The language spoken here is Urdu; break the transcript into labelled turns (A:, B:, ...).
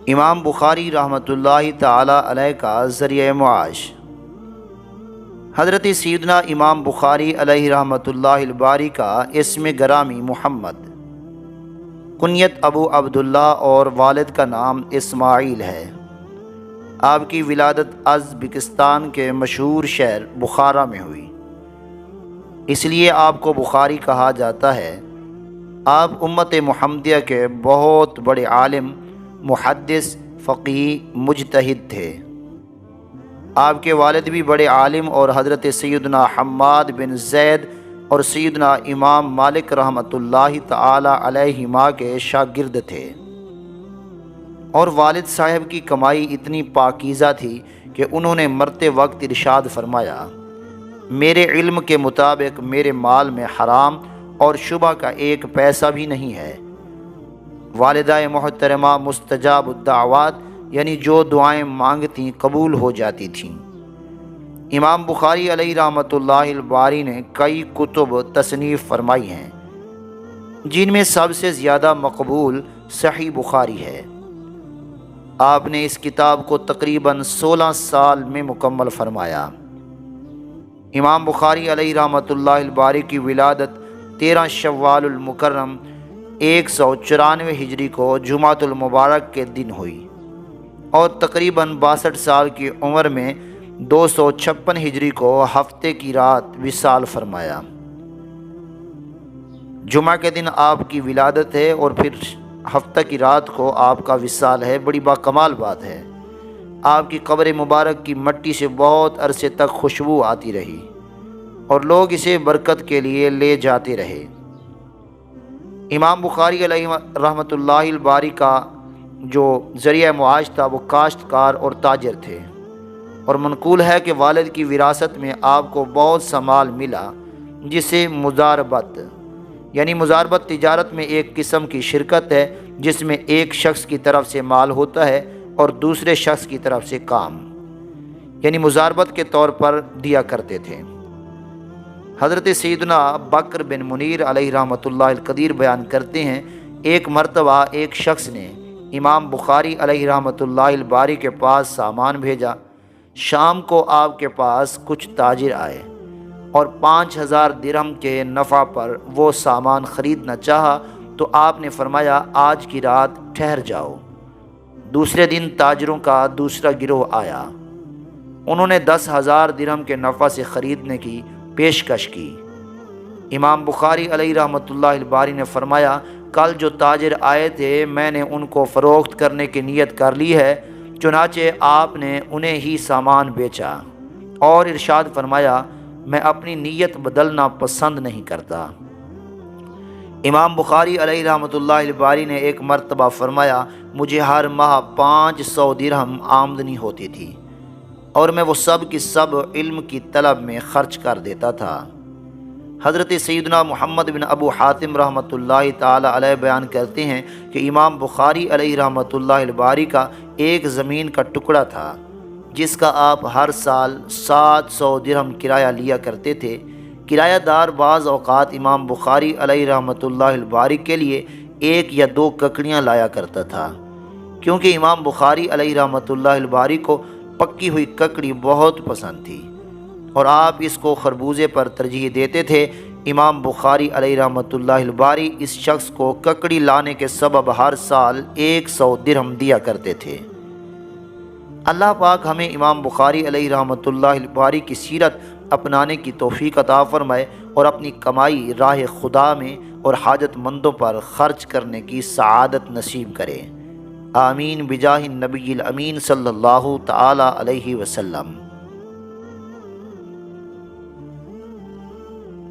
A: امام بخاری رحمۃ اللہ تعالی علیہ کا ذریعہ معاش۔ حضرت سیدنا امام بخاری علیہ رحمۃ اللہ الباری کا اسم گرامی محمد، کنیت ابو عبداللہ اور والد کا نام اسماعیل ہے۔ آپ کی ولادت ازبکستان کے مشہور شہر بخارا میں ہوئی، اس لیے آپ کو بخاری کہا جاتا ہے۔ آپ امت محمدیہ کے بہت بڑے عالم، محدث، فقیہ، مجتہد تھے۔ آپ کے والد بھی بڑے عالم اور حضرت سیدنا حماد بن زید اور سیدنا امام مالک رحمۃ اللہ تعالی علیہما کے شاگرد تھے، اور والد صاحب کی کمائی اتنی پاکیزہ تھی کہ انہوں نے مرتے وقت ارشاد فرمایا، میرے علم کے مطابق میرے مال میں حرام اور شبہ کا ایک پیسہ بھی نہیں ہے۔ والدہ محترمہ مستجاب الدعوات، یعنی جو دعائیں مانگتیں قبول ہو جاتی تھیں۔ امام بخاری علیہ رحمۃ اللہ الباری نے کئی کتب تصنیف فرمائی ہیں، جن میں سب سے زیادہ مقبول صحیح بخاری ہے۔ آپ نے اس کتاب کو تقریباً 16 سال میں مکمل فرمایا۔ امام بخاری علیہ رحمۃ اللہ الباری کی ولادت 13 شوال المکرم 194 ہجری کو جمعۃ المبارک کے دن ہوئی، اور تقریباً 62 سال کی عمر میں 256 ہجری کو ہفتے کی رات وصال فرمایا۔ جمعہ کے دن آپ کی ولادت ہے اور پھر ہفتہ کی رات کو آپ کا وصال ہے، بڑی باکمال بات ہے۔ آپ کی قبر مبارک کی مٹی سے بہت عرصے تک خوشبو آتی رہی، اور لوگ اسے برکت کے لیے لے جاتے رہے۔ امام بخاری علیہ رحمۃ اللہ الباری کا جو ذریعہ معاش تھا وہ کاشتکار اور تاجر تھے، اور منقول ہے کہ والد کی وراثت میں آپ کو بہت سا مال ملا، جسے مزاربت، یعنی مزاربت تجارت میں ایک قسم کی شرکت ہے جس میں ایک شخص کی طرف سے مال ہوتا ہے اور دوسرے شخص کی طرف سے کام، یعنی مزاربت کے طور پر دیا کرتے تھے۔ حضرت سیدنا بکر بن منیر علیہ رحمۃ اللہ القدیر بیان کرتے ہیں، ایک مرتبہ ایک شخص نے امام بخاری علیہ رحمۃ اللہ الباری کے پاس سامان بھیجا۔ شام کو آپ کے پاس کچھ تاجر آئے اور 5000 درہم کے نفع پر وہ سامان خریدنا چاہا، تو آپ نے فرمایا، آج کی رات ٹھہر جاؤ۔ دوسرے دن تاجروں کا دوسرا گروہ آیا، انہوں نے 10,000 درہم کے نفع سے خریدنے کی پیشکش کی۔ امام بخاری علیہ رحمۃ اللہ الباری نے فرمایا، کل جو تاجر آئے تھے میں نے ان کو فروخت کرنے کی نیت کر لی ہے، چنانچہ آپ نے انہیں ہی سامان بیچا، اور ارشاد فرمایا، میں اپنی نیت بدلنا پسند نہیں کرتا۔ امام بخاری علیہ رحمۃ اللہ الباری نے ایک مرتبہ فرمایا، مجھے ہر ماہ 500 درہم آمدنی ہوتی تھی، اور میں وہ سب کی سب علم کی طلب میں خرچ کر دیتا تھا۔ حضرت سیدنا محمد بن ابو حاتم رحمۃ اللہ تعالی علیہ بیان کرتے ہیں کہ امام بخاری علیہ رحمۃ اللہ الباری کا ایک زمین کا ٹکڑا تھا، جس کا آپ ہر سال 700 درہم کرایہ لیا کرتے تھے۔ کرایہ دار بعض اوقات امام بخاری علیہ رحمۃ اللہ الباری کے لیے 1 یا 2 ککڑیاں لایا کرتا تھا، کیونکہ امام بخاری علیہ رحمۃ اللہ الباری کو پکی ہوئی ککڑی بہت پسند تھی، اور آپ اس کو خربوزے پر ترجیح دیتے تھے۔ امام بخاری علیہ رحمۃ اللہ الباری اس شخص کو ککڑی لانے کے سبب ہر سال 100 درہم دیا کرتے تھے۔ اللہ پاک ہمیں امام بخاری علیہ رحمۃ اللہ الباری کی سیرت اپنانے کی توفیق عطا فرمائے، اور اپنی کمائی راہ خدا میں اور حاجت مندوں پر خرچ کرنے کی سعادت نصیب کرے۔ آمین بجاہ النبی الامین صلی اللہ تعالی علیہ وسلم۔